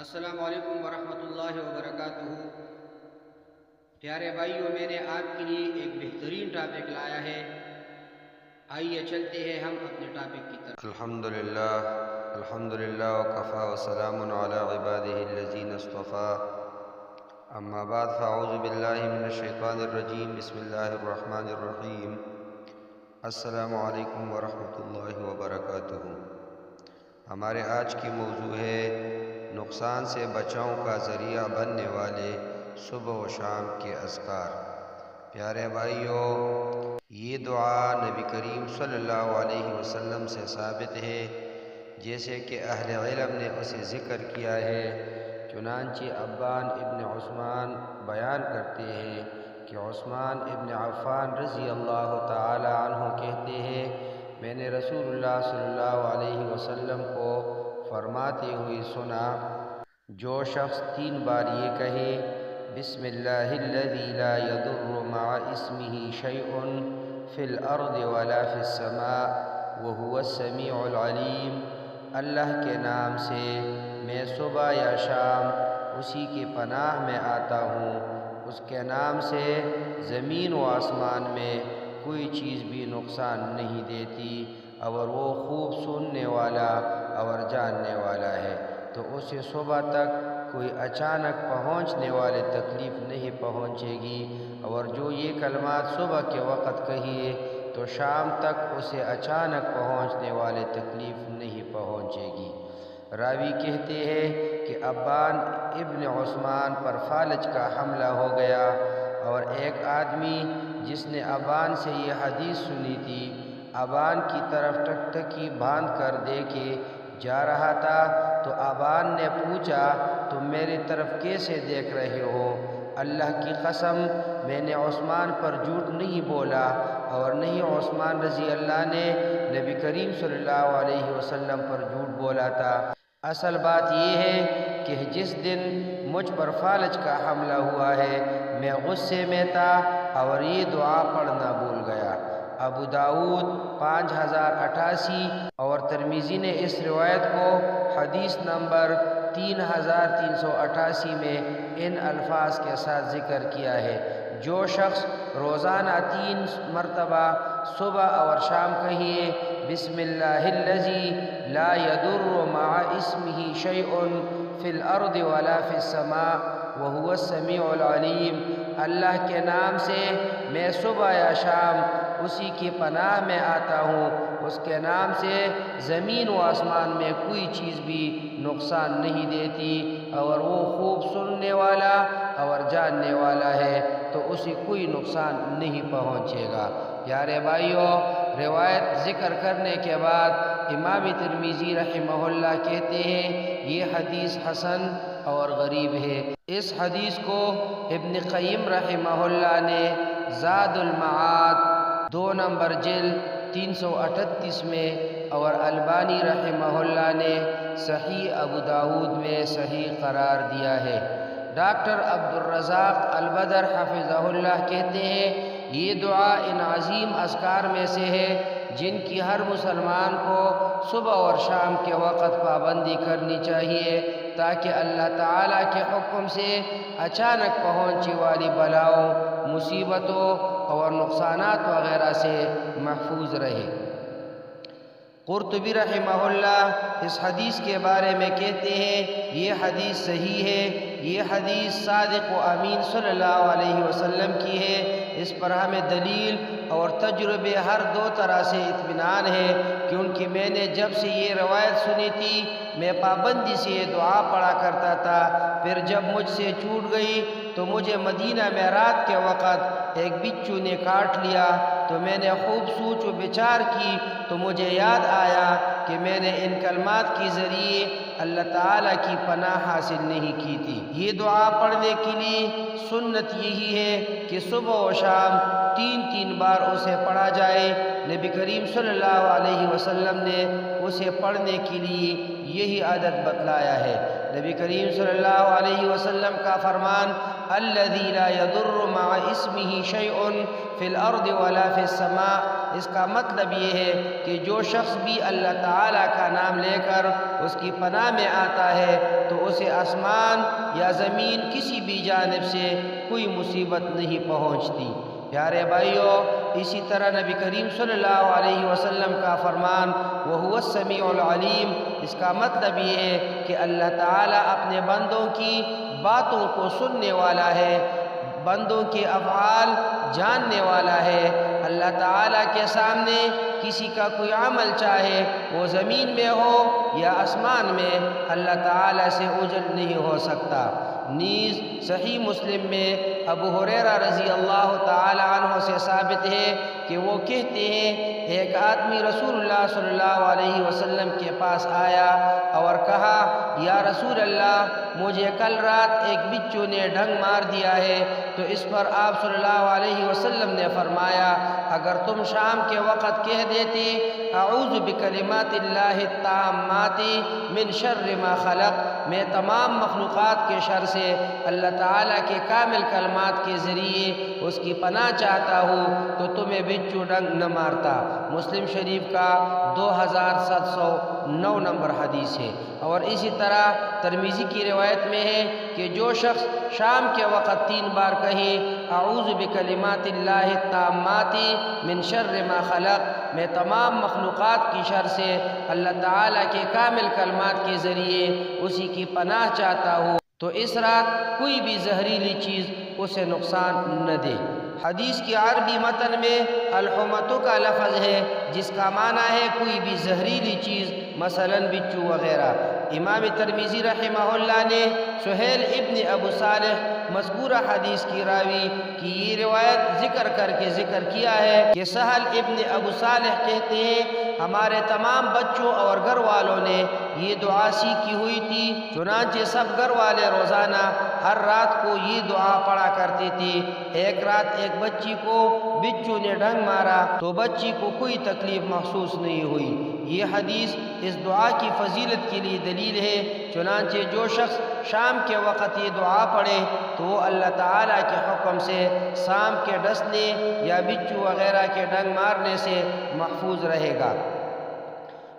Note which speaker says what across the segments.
Speaker 1: السلام علیکم ورحمۃ اللہ وبرکاتہ۔ پیارے بھائیوں، میں نے آپ کے لیے ایک بہترین ٹاپک لایا ہے، آئیے چلتے ہیں ہم اپنے ٹاپک کی طرف۔
Speaker 2: الحمدللہ وکفا وسلام علی عبادہ الذین اصطفیٰ، اما بعد فاعوذ باللہ من الشیطان الرجیم، بسم اللہ الرحمن الرحیم۔ السلام علیکم ورحمۃ اللہ وبرکاتہ۔ ہمارے آج کی موضوع ہے نقصان سے بچاؤ کا ذریعہ بننے والے صبح و شام کے اذکار۔ پیارے بھائیوں، یہ دعا نبی کریم صلی اللہ علیہ وسلم سے ثابت ہے، جیسے کہ اہل علم نے اسے ذکر کیا ہے۔ چنانچہ ابان ابن عثمان بیان کرتے ہیں کہ عثمان ابن عفان رضی اللہ تعالی عنہ کہتے ہیں، میں نے رسول اللہ صلی اللہ علیہ وسلم کو فرماتے ہوئے سنا، جو شخص 3 بار یہ کہے، بسم اللہ الذی لا یضر مع اسمہ شیء فی الارض ولا فی السماء وہو السمیع العلیم، اللہ کے نام سے میں صبح یا شام اسی کی پناہ میں آتا ہوں، اس کے نام سے زمین و آسمان میں کوئی چیز بھی نقصان نہیں دیتی، اور وہ خوب سننے والا اور جاننے والا ہے۔ تو اسے صبح تک کوئی اچانک پہنچنے والے تکلیف نہیں پہنچے گی، اور جو یہ کلمات صبح کے وقت کہیے تو شام تک اسے اچانک پہنچنے والے تکلیف نہیں پہنچے گی۔ راوی کہتے ہیں کہ ابان ابن عثمان پر فالج کا حملہ ہو گیا، اور ایک آدمی جس نے ابان سے یہ حدیث سنی تھی، ابان کی طرف ٹکٹکی باندھ کر دے کے جا رہا تھا، تو ابان نے پوچھا، تم میری طرف کیسے دیکھ رہے ہو؟ اللہ کی قسم، میں نے عثمان پر جھوٹ نہیں بولا، اور نہیں عثمان رضی اللہ نے نبی کریم صلی اللہ علیہ وسلم پر جھوٹ بولا تھا۔ اصل بات یہ ہے کہ جس دن مجھ پر فالج کا حملہ ہوا ہے، میں غصے میں تھا اور یہ دعا پڑھنا بھول گیا۔ ابو داؤد 5088 اور ترمذی نے اس روایت کو حدیث نمبر 3388 میں ان الفاظ کے ساتھ ذکر کیا ہے، جو شخص روزانہ 3 مرتبہ صبح اور شام کہیے، بسم اللہ الذی لا یضر مع اسمہ شیء فی الارض ولا فی السماء وہو السمیع العلیم، اللہ کے نام سے میں صبح یا شام اسی کی پناہ میں آتا ہوں، اس کے نام سے زمین و آسمان میں کوئی چیز بھی نقصان نہیں دیتی، اور وہ خوب سننے والا اور جاننے والا ہے، تو اسے کوئی نقصان نہیں پہنچے گا۔ پیارے بھائیوں، روایت ذکر کرنے کے بعد امام ترمذی رحمہ اللہ کہتے ہیں، یہ حدیث حسن اور غریب ہے۔ اس حدیث کو ابن قیم رحمہ اللہ نے زاد المعاد 2 نمبر جلد 338 میں، اور البانی رحمہ اللہ نے صحیح ابو داؤد میں صحیح قرار دیا ہے۔ ڈاکٹر عبدالرزاق البدر حفظہ اللہ کہتے ہیں، یہ دعا ان عظیم اذکار میں سے ہے جن کی ہر مسلمان کو صبح اور شام کے وقت پابندی کرنی چاہیے، تاکہ اللہ تعالیٰ کے حکم سے اچانک پہنچی والی بلاؤں، مصیبتوں اور نقصانات وغیرہ سے محفوظ رہے۔ قرطبی رحمہ اللہ اس حدیث کے بارے میں کہتے ہیں، یہ حدیث صحیح ہے، یہ حدیث صادق و امین صلی اللہ علیہ وسلم کی ہے، اس پر ہمیں دلیل اور تجربے ہر 2 طرح سے اطمینان ہے، کیونکہ میں نے جب سے یہ روایت سنی تھی، میں پابندی سے یہ دعا پڑھا کرتا تھا، پھر جب مجھ سے چھوٹ گئی تو مجھے مدینہ میں رات کے وقت ایک بچھو نے کاٹ لیا، تو میں نے خوب سوچ و بچار کی، تو مجھے یاد آیا کہ میں نے ان کلمات کے ذریعے اللہ تعالیٰ کی پناہ حاصل نہیں کی تھی۔ یہ دعا پڑھنے کے لیے سنت یہی ہے کہ صبح و شام 3 بار اسے پڑھا جائے۔ نبی کریم صلی اللہ علیہ وسلم نے اسے پڑھنے کے لیے یہی عادت بتلایا ہے۔ نبی کریم صلی اللہ علیہ وسلم کا فرمان، الذی لا یضر مع اسمہ شیء فی الارض ولا فی السماء
Speaker 1: اس کا مطلب یہ ہے کہ جو شخص بھی اللہ تعالیٰ کا نام لے کر اس کی پناہ میں آتا ہے تو اسے آسمان یا زمین کسی بھی جانب سے کوئی مصیبت نہیں پہنچتی۔ پیارے بھائیو، اسی طرح نبی کریم صلی اللہ علیہ وسلم کا فرمان وَهُوَ السَّمِيعُ الْعَلِيمُ، اس کا مطلب یہ ہے کہ اللہ تعالیٰ اپنے بندوں کی باتوں کو سننے والا ہے، بندوں کے افعال جاننے والا ہے۔ اللہ تعالیٰ کے سامنے کسی کا کوئی عمل چاہے وہ زمین میں ہو یا آسمان میں، اللہ تعالیٰ سے اوجھل نہیں ہو سکتا۔ نیز صحیح مسلم میں ابو ہریرہ رضی اللہ تعالی عنہ سے ثابت ہے کہ وہ کہتے ہیں ایک آدمی رسول اللہ صلی اللہ علیہ وسلم کے پاس آیا اور کہا یا رسول اللہ، مجھے کل رات ایک بچھو نے ڈنگ مار دیا ہے۔ تو اس پر آپ صلی اللہ علیہ وسلم نے فرمایا اگر تم شام کے وقت کہہ دیتے اعوذ بکلمات اللہ التامات من شر ما خلق، میں تمام مخلوقات کے شر سے اللہ تعالیٰ کے کامل کلمات کے ذریعے اس کی پناہ چاہتا ہوں، تو تمہیں بچھو ڈنگ نہ مارتا۔ مسلم شریف کا 2709 نمبر حدیث ہے۔ اور اسی طرح ترمذی کی روایت میں ہے کہ جو شخص شام کے وقت 3 بار کہے اعوذ بکلمات اللہ التامات من شر ما خلق، میں تمام مخلوقات کی شر سے اللہ تعالیٰ کے کامل کلمات کے ذریعے اسی کی پناہ چاہتا ہوں، تو اس رات کوئی بھی زہریلی چیز اسے نقصان نہ دے۔ حدیث کی عربی متن میں الحمۃ کا لفظ ہے جس کا معنی ہے کوئی بھی زہریلی چیز، مثلا بچھو وغیرہ۔ امام ترمذی رحمہ اللہ نے سہیل ابن ابو صالح مذکورہ حدیث کی راوی کی یہ روایت ذکر کر کے ذکر کیا ہے کہ سہل ابن ابو صالح کہتے ہیں ہمارے تمام بچوں اور گھر والوں نے یہ دعا سیکھی ہوئی تھی، چنانچہ سب گھر والے روزانہ ہر رات کو یہ دعا پڑھا کرتے تھے۔ ایک رات ایک بچی کو بچھو نے ڈنگ مارا تو بچی کو کوئی تکلیف محسوس نہیں ہوئی۔ یہ حدیث اس دعا کی فضیلت کے لیے دلیل ہے۔ چنانچہ جو شخص شام کے وقت یہ دعا پڑھے تو وہ اللہ تعالیٰ کے حکم سے سانپ کے ڈسنے یا بچھو وغیرہ کے ڈنگ مارنے سے محفوظ رہے گا۔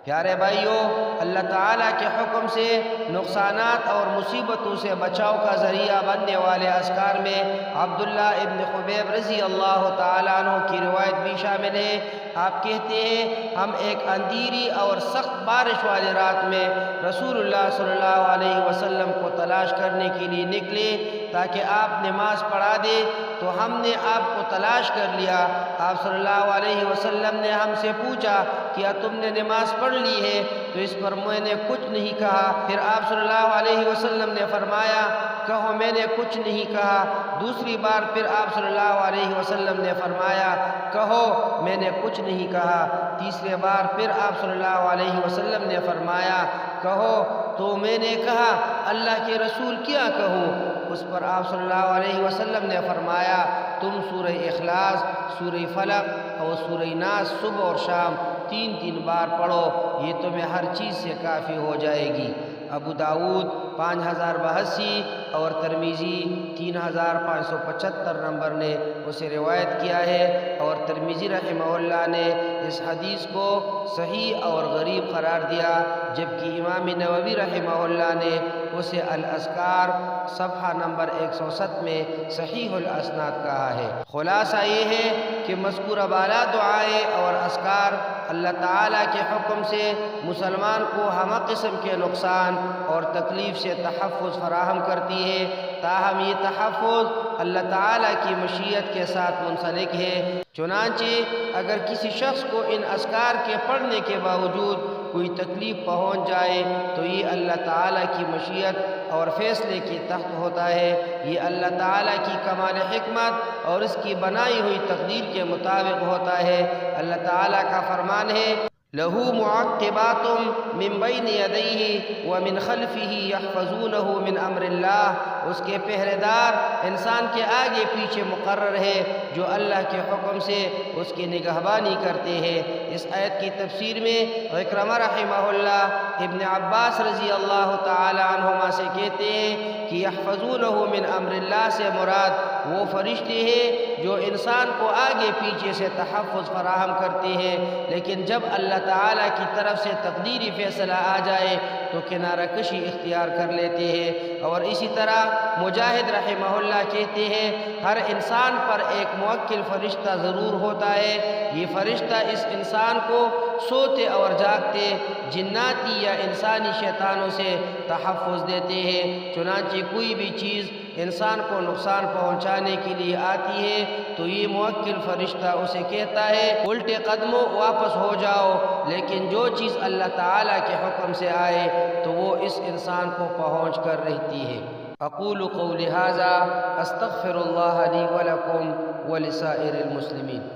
Speaker 1: پیارے بھائیو، اللہ تعالیٰ کے حکم سے نقصانات اور مصیبتوں سے بچاؤ کا ذریعہ بننے والے اذکار میں عبداللہ ابن خبیب رضی اللہ تعالیٰ عنہ کی روایت بھی شامل ہے۔ آپ کہتے ہیں ہم ایک اندھیری اور سخت بارش والی رات میں رسول اللہ صلی اللہ علیہ وسلم کو تلاش کرنے کے لیے نکلے تاکہ آپ نماز پڑھا دے، تو ہم نے آپ کو تلاش کر لیا۔ آپ صلی اللہ علیہ وسلم نے ہم سے پوچھا کیا تم نے نماز پڑھ لی ہے؟ تو اس پر میں نے کچھ نہیں کہا۔ پھر آپ صلی اللہ علیہ وسلم نے فرمایا کہو میں نے کچھ نہیں کہا۔ دوسری بار پھر آپ صلی اللہ علیہ وسلم نے فرمایا کہو میں نے کچھ نہیں کہا۔ تیسرے بار پھر آپ صلی اللہ علیہ وسلم نے فرمایا کہو، تو میں نے کہا اللہ کے رسول کیا کہوں؟ اس پر آپ صلی اللہ علیہ وسلم نے فرمایا تم سورہ اخلاص، سورہ فلق اور سورہ ناس صبح اور شام 3 بار پڑھو، یہ تمہیں ہر چیز سے کافی ہو جائے گی۔ ابو داود 5082 اور ترمذی 3575 نمبر نے اسے روایت کیا ہے، اور ترمذی رحمہ اللہ نے اس حدیث کو صحیح اور غریب قرار دیا، جبکہ امام نووی رحمہ اللہ نے اسے الاذکار صفحہ نمبر 107 میں صحیح الاسناد کہا ہے۔ خلاصہ یہ ہے کہ مذکورہ بالا دعائیں اور اذکار اللہ تعالیٰ کے حکم سے مسلمان کو ہمہ قسم کے نقصان اور تکلیف سے تحفظ فراہم کرتی ہے، تاہم یہ تحفظ اللہ تعالیٰ کی مشیت کے ساتھ منسلک ہے۔ چنانچہ اگر کسی شخص کو ان اذکار کے پڑھنے کے باوجود کوئی تکلیف پہنچ جائے تو یہ اللہ تعالیٰ کی مشیت اور فیصلے کے تحت ہوتا ہے، یہ اللہ تعالیٰ کی کمال حکمت اور اس کی بنائی ہوئی تقدیر کے مطابق ہوتا ہے۔ اللہ تعالیٰ کا فرمان ہے لَهُ مُعَقِّبَاتٌ مِّن بَيْنِ يَدَيْهِ وَمِنْ خَلْفِهِ يَحْفَظُونَهُ مِنْ أَمْرِ اللَّهِ اس کے پہرے دار انسان کے آگے پیچھے مقرر ہے جو اللہ کے حکم سے اس کی نگہبانی کرتے ہیں۔ اس آیت کی تفسیر میں عکرمہ رحمہ اللہ ابن عباس رضی اللہ تعالی عنہما سے کہتے ہیں کہ یحفظونہ من امر اللہ سے مراد وہ فرشتے ہیں جو انسان کو آگے پیچھے سے تحفظ فراہم کرتے ہیں، لیکن جب اللہ تعالیٰ کی طرف سے تقدیری فیصلہ آ جائے تو کنارہ کشی اختیار کر لیتے ہیں۔ اور اسی طرح مجاہد رحمہ اللہ کہتے ہیں ہر انسان پر ایک موکل فرشتہ ضرور ہوتا ہے، یہ فرشتہ اس انسان کو سوتے اور جاگتے جناتی یا انسانی شیطانوں سے تحفظ دیتے ہیں۔ چنانچہ کوئی بھی چیز انسان کو نقصان پہنچانے کے لیے آتی ہے تو یہ موکل فرشتہ اسے کہتا ہے الٹے قدموں واپس ہو جاؤ، لیکن جو چیز اللہ تعالیٰ کے حکم سے آئے تو وہ اس انسان کو پہنچ کر رہتی ہے۔ اقول قولی ھذا استغفر اللہ لی ولکم ولسائر المسلمین۔